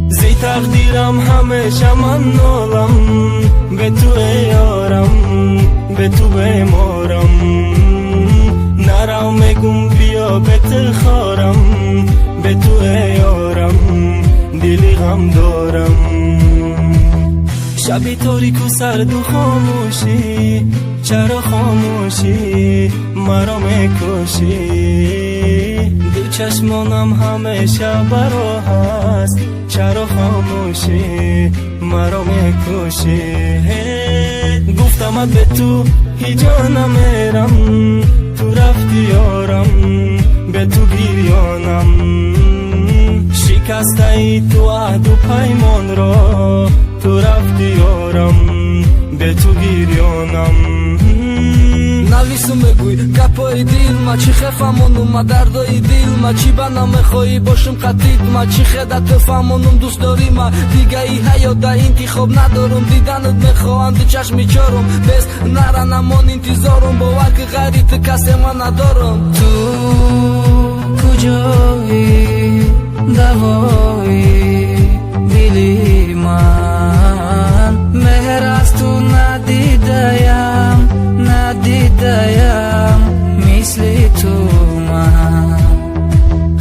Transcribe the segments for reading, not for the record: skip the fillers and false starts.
زی تقدیرم همیشه من نالم، به تو ای یارم، به تو بیمارم. نرو میگم بیا به دل خارم، به تو ای یارم دلی غم دارم. شبی تاریک و سرد و خاموشی، چرا خاموشی مرا میکشی؟ دو چشمانم همیشه برا هست، چرا خاموشی مرا میکشی؟ گفتم به تو هیچ جا نمیرم، تو رفتی یارم به تو گریانم. شکسته ای تو عهد و پیمان را، تو رفتی یارم به تو گریانم. навису мегӯй гапҳои дилма, чӣ хефамонум ма дардои дилма, чӣ ба намехоҳӣ бошум қатидма, чӣ хеда ту фаҳмонум дӯст дорима. дигаи ҳаёта интихоб надорум, диданат мехоҳам ду чашми чорум, бес нара намон интизорум, бовар ки ғайри ту касе ман надорум. ту куҷои давои дили ман, меҳр аз ту надидаям, надидаям мисли ту ман.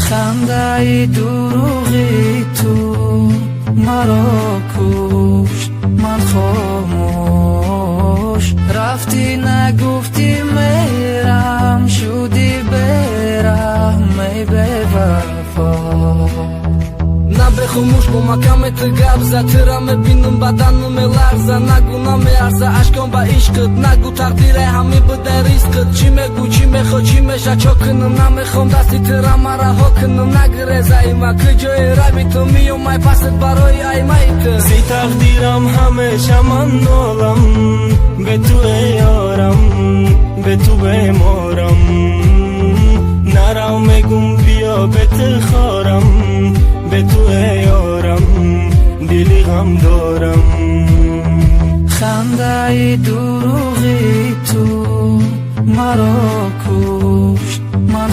хандаи дуруғи ту маро кушт, ман хомӯш. рафтӣ нагуфтӣ мерам, шудӣ бераҳме бевафо. набе хомӯш бо ма камети гап зад, тира мебинум бадану меларза. нагу намеарза ашкон ба ишқит, нагу тақдире ҳами буда ризқит. чӣ мегӯ чӣ мехоҳ чӣ меша чо кунам, намехом дасти тира ма раҳо кунам. нагирезаима куҷои рави ту миёмай пасат барои аймаи ту. зи тақдирам ҳамеша ман нолам, به تو ای یارم به تو بیمارم. نرو میگم بیا به دل خارم، به تو ای یارم دلی غم دارم. خنده‌ی دروغی تو مرا کشت، من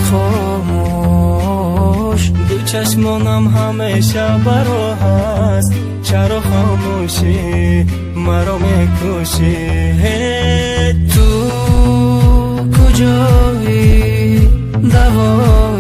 خاموش. دو چشمانم همیشه برا هست، چرا خاموشی مرا میکشی؟ تو کجایی دوایی